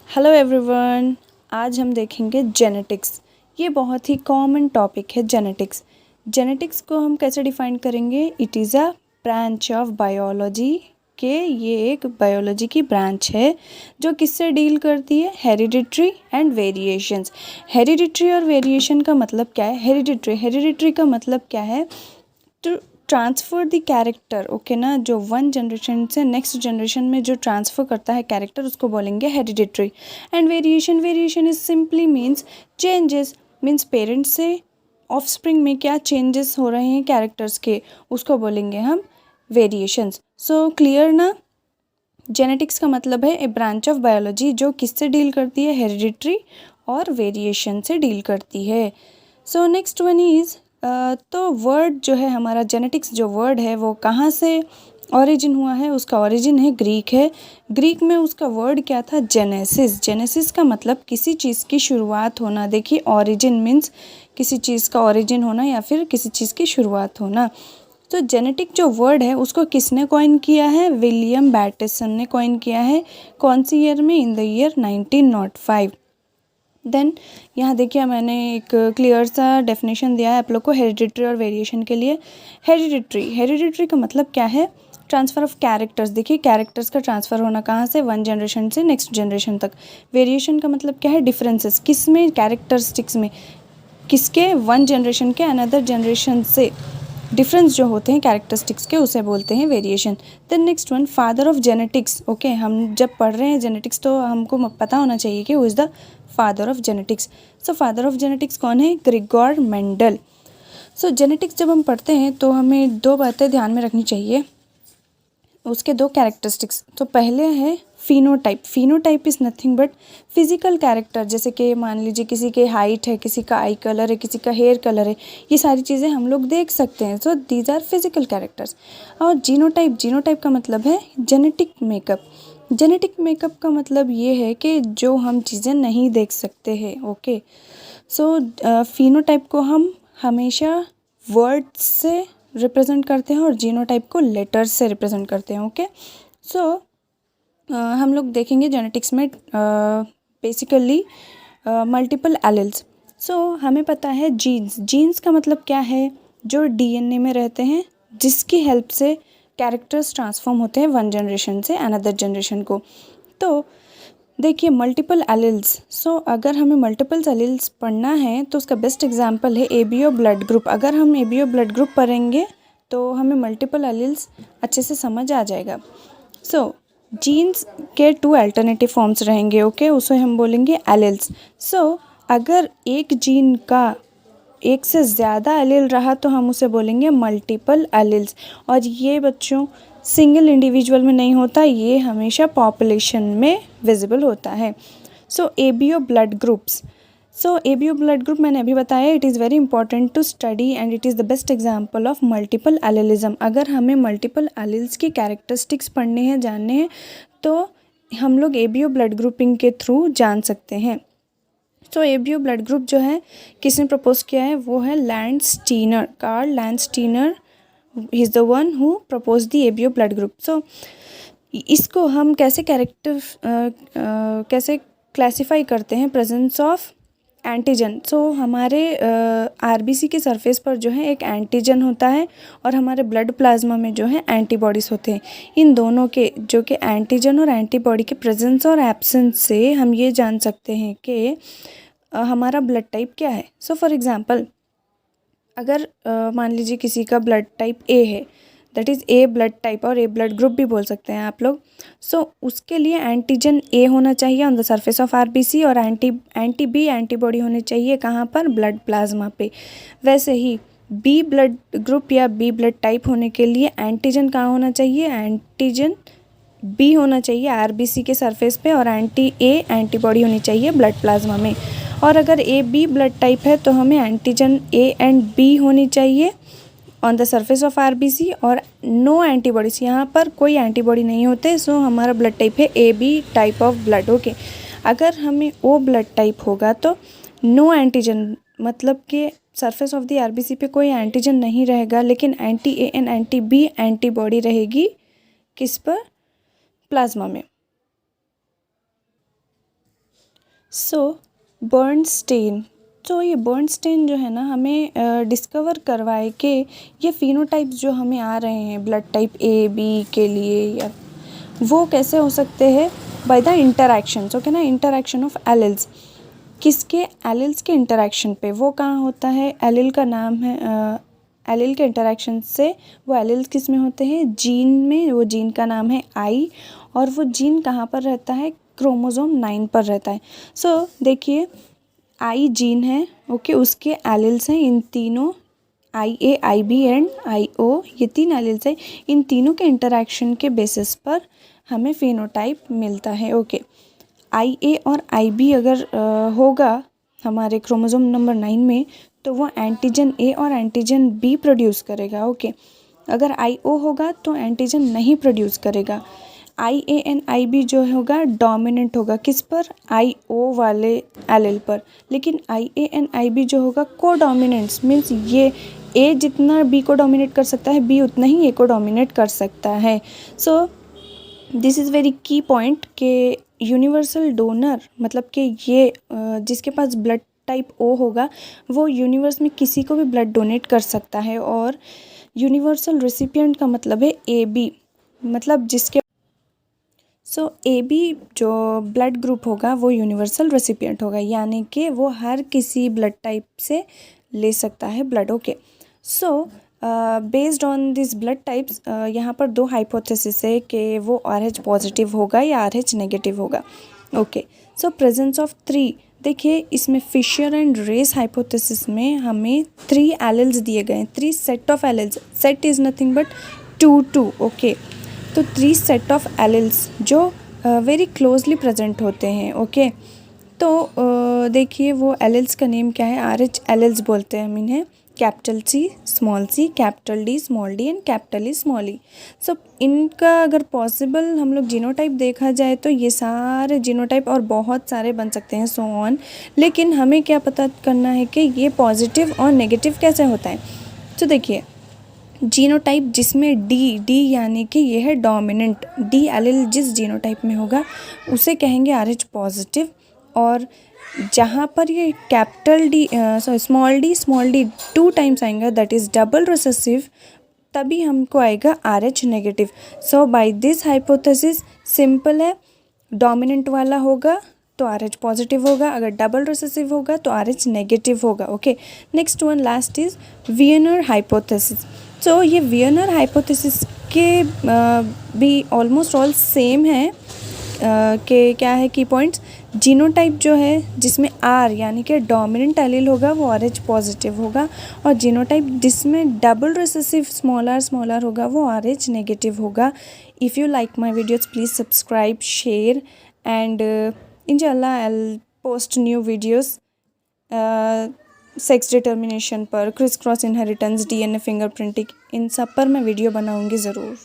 Hello everyone. आज हम देखेंगे जेनेटिक्स। ये बहुत ही कॉमन टॉपिक है जेनेटिक्स। जेनेटिक्स को हम कैसे डिफाइन करेंगे? It is a branch of biology के ये एक बायोलॉजी की ब्रांच है जो किससे डील करती है? Hereditary and variations. हेरिडिटरी और वेरिएशन का मतलब क्या है? हेरिडिटरी का मतलब क्या है? To transfer the character, okay ना, जो वन जनरेशन से नेक्स्ट जनरेशन में जो ट्रांसफ़र करता है कैरेक्टर उसको बोलेंगे hereditary. And variation is simply means changes, means parents से ऑफस्प्रिंग में क्या चेंजेस हो रहे हैं कैरेक्टर्स के, उसको बोलेंगे हम वेरिएशंस। सो क्लियर ना? जेनेटिक्स का मतलब है ए ब्रांच ऑफ बायोलॉजी जो किससे डील करती है? हेरिडिटरी और वेरिएशन से डील करती है। सो नेक्स्ट वन इज़ तो वर्ड जो है हमारा जेनेटिक्स जो वर्ड है वो कहाँ से ऑरिजिन हुआ है? उसका ऑरिजिन है ग्रीक है। ग्रीक में उसका वर्ड क्या था? जेनेसिस। जेनेसिस का मतलब किसी चीज़ की शुरुआत होना। देखिए ऑरिजिन मीन्स किसी चीज़ का ऑरिजिन होना या फिर किसी चीज़ की शुरुआत होना। तो जेनेटिक जो वर्ड है उसको किसने कॉइन किया है? विलियम बैटिसन ने कॉइन किया है। कौन सी ईयर में? In the year 1905। देन यहाँ देखिए मैंने एक क्लियर सा डेफिनेशन दिया है आप लोग को हेरिडिटरी और वेरिएशन के लिए। हेरिडिटरी का मतलब क्या है? Transfer of characters. देखिए कैरेक्टर्स का ट्रांसफ़र होना कहाँ से? वन जनरेशन से नेक्स्ट जनरेशन तक। वेरिएशन का मतलब क्या है? डिफरेंसेस। किस में? कैरेक्टरिस्टिक्स में। किसके? वन जनरेशन के अनदर जनरेशन से डिफरेंस जो होते हैं कैरेक्टरिस्टिक्स के उसे बोलते हैं variation. Then next one father of genetics. Okay, हम जब पढ़ रहे हैं जेनेटिक्स तो हमको पता होना चाहिए कि who is the father of genetics. So father of genetics कौन है? Grigor Mendel. सो जेनेटिक्स जब हम पढ़ते हैं तो हमें दो बातें ध्यान में रखनी चाहिए, उसके दो कैरेक्टरिस्टिक्स। तो पहले है phenotype. Phenotype is nothing but physical character. जैसे कि मान लीजिए किसी के हाइट है, किसी का आई कलर है, किसी का हेयर कलर है, ये सारी चीज़ें हम लोग देख सकते हैं। So these are physical characters. और जीनोटाइप का मतलब है जेनेटिक मेकअप। जेनेटिक मेकअप का मतलब ये है कि जो हम चीज़ें नहीं देख सकते हैं। ओके, सो फिनोटाइप को हम हमेशा वर्ड्स से रिप्रेजेंट करते हैं और जीनोटाइप को लेटर्स से रिप्रेजेंट करते हैं। ओके, सो हम लोग देखेंगे जेनेटिक्स में बेसिकली मल्टीपल एलील्स। सो हमें पता है जीन्स का मतलब क्या है? जो डीएनए में रहते हैं जिसकी हेल्प से कैरेक्टर्स ट्रांसफॉर्म होते हैं वन जनरेशन से अनदर जनरेशन को। तो देखिए मल्टीपल एलील्स। सो अगर हमें मल्टीपल एलील्स पढ़ना है तो उसका बेस्ट एग्जांपल है एबीओ ब्लड ग्रुप। अगर हम एबीओ ब्लड ग्रुप पढ़ेंगे तो हमें मल्टीपल एलील्स अच्छे से समझ आ जाएगा। सो जीन्स के टू अल्टरनेटिव फॉर्म्स रहेंगे। ओके, उसे हम बोलेंगे एलील्स। सो अगर एक जीन का एक से ज़्यादा एलील रहा तो हम उसे बोलेंगे मल्टीपल एलील्स। और ये बच्चों सिंगल इंडिविजुअल में नहीं होता, ये हमेशा पॉपुलेशन में विजिबल होता है। So ABO blood groups. So ABO blood group मैंने अभी बताया, it is very important to study and it is the best example of multiple allelism. अगर हमें मल्टीपल एलील्स की कैरेक्टरिस्टिक्स पढ़ने हैं, जानने हैं, तो हम लोग एबीओ ब्लड ग्रुपिंग के थ्रू जान सकते हैं। तो एबीओ ब्लड ग्रुप जो है किसने प्रपोज किया है? वो है Landsteiner, Karl Landsteiner. He is the one who propose the ABO blood group. So इसको हम कैसे कैसे क्लासीफाई करते हैं? Presence of antigen. सो हमारे आरबीसी के सरफेस पर जो है एक एंटीजन होता है और हमारे ब्लड प्लाज्मा में जो है एंटीबॉडीज़ होते हैं। इन दोनों के जो कि एंटीजन और एंटीबॉडी के प्रेजेंस और एब्सेंस से हम ये जान सकते हैं कि हमारा ब्लड टाइप क्या है। सो फॉर एग्जांपल अगर मान लीजिए किसी का ब्लड टाइप ए है, that is a blood type, और ए ब्लड ग्रुप भी बोल सकते हैं आप लोग। सो उसके लिए एंटीजन ए होना चाहिए on the surface of RBC और एंटी बी एंटीबॉडी होनी चाहिए कहाँ पर? ब्लड प्लाज्मा पे। वैसे ही बी ब्लड ग्रुप या बी ब्लड टाइप होने के लिए एंटीजन कहाँ होना चाहिए? एंटीजन बी होना चाहिए आरबीसी के सरफेस पे और एंटी ए एंटीबॉडी होनी चाहिए ब्लड प्लाज्मा में। और अगर ए बी ब्लड टाइप है तो हमें एंटीजन ए एंड बी होनी चाहिए on the surface of RBC और नो एंटीबॉडीज, यहाँ पर कोई एंटीबॉडी नहीं होते। सो हमारा ब्लड टाइप है A B type of blood. Okay, अगर हमें ओ ब्लड टाइप होगा तो नो एंटीजन, मतलब कि सरफेस ऑफ द आरबीसी पे कोई एंटीजन नहीं रहेगा, लेकिन anti A and anti B antibody रहेगी किस पर? प्लाज्मा में। सो बर्नस्टेन, तो ये बर्नस्टेन जो है ना हमें डिस्कवर करवाए कि ये फिनोटाइप्स जो हमें आ रहे हैं ब्लड टाइप ए बी के लिए, या वो कैसे हो सकते हैं, बाय द इंटरैक्शंस, ओके ना, इंटरैक्शन ऑफ एलिल्स। किसके, एलिल्स के इंटरैक्शन पे। वो कहाँ होता है, एलिल का नाम है, एलिल के इंटरैक्शन से वो एलिल्स किस में होते हैं, जीन में। वो जीन का नाम है आई, और वो जीन कहाँ पर रहता है, क्रोमोसोम 9 पर रहता है। सो देखिए, आई जीन है, ओके, उसके एलिल्स हैं इन तीनों, आई ए आई बी एंड आई ओ, ये 3 एलिल्स हैं। इन तीनों के इंटरैक्शन के बेसिस पर हमें फिनोटाइप मिलता है, ओके। आई ए और आई बी अगर होगा हमारे क्रोमोसोम नंबर 9 में, तो वो एंटीजन ए और एंटीजन बी प्रोड्यूस करेगा, ओके। अगर आई ओ होगा तो एंटीजन नहीं प्रोड्यूस करेगा। आई ए एन आई बी जो होगा डोमिनेंट होगा किस पर, आई ओ वाले एलिल पर। लेकिन आई ए एन आई बी जो होगा को डोमिनेंट्स, मीन्स ये ए जितना बी को डोमिनेट कर सकता है, बी उतना ही ए को डोमिनेट कर सकता है। सो दिस इज़ वेरी की पॉइंट के यूनिवर्सल डोनर, मतलब कि ये जिसके पास ब्लड टाइप ओ होगा वो यूनिवर्स में किसी को भी ब्लड डोनेट कर सकता है। और यूनिवर्सल रेसिपिएंट का मतलब है ए बी, मतलब जिसके ए बी जो ब्लड ग्रुप होगा वो यूनिवर्सल रेसिपिएंट होगा, यानी कि वो हर किसी ब्लड टाइप से ले सकता है blood, okay. So based on this blood types, यहाँ पर 2 हाइपोथेसिस है कि वो RH पॉजिटिव होगा या RH नेगेटिव होगा, ओके। सो प्रेजेंस ऑफ 3, देखिए इसमें फिशर एंड रेस हाइपोथेसिस में हमें 3 एलिल्स दिए गए हैं, 3 set of alleles, set is nothing but 2, okay. तो 3 सेट ऑफ एलिल्स जो वेरी क्लोजली प्रेजेंट होते हैं, ओके। तो देखिए वो एलिल्स का नेम क्या है, RH एलिल्स बोलते हैं हम इन्हें, capital C, capital D, small d and capital E, small e। सो इनका अगर पॉसिबल हम लोग जीनोटाइप देखा जाए तो ये सारे जीनोटाइप और बहुत सारे बन सकते हैं, सो ऑन। लेकिन हमें क्या पता करना है कि ये पॉजिटिव और नेगेटिव कैसे होता है। तो देखिए जीनोटाइप जिसमें डी यानी कि ये है डोमिनेंट, डी एलिल जिस जीनोटाइप में होगा उसे कहेंगे RH पॉजिटिव। और जहाँ पर ये capital D small d 2 times आएगा, दैट इज़ डबल रिसेसिव, तभी हमको आएगा RH negative. So by this hypothesis simple है, डोमिनेंट वाला होगा तो RH पॉजिटिव होगा, अगर डबल रिसेसिव होगा तो RH नेगेटिव होगा, okay. Next one last is Wiener hypothesis. So ये वियनर हाइपोथेसिस के भी ऑलमोस्ट ऑल सेम है, कि क्या है की पॉइंट्स, जीनोटाइप जो है जिसमें R यानी कि डोमिनेंट एलील होगा वो RH पॉजिटिव होगा, और जीनोटाइप जिसमें डबल रिसेसिव स्मॉल r होगा वो RH नेगेटिव होगा। If you like my videos please subscribe, share and इंशाल्लाह I will post new videos sex determination पर, criss cross inheritance, DNA fingerprinting, इन सब पर मैं वीडियो बनाऊंगी ज़रूर।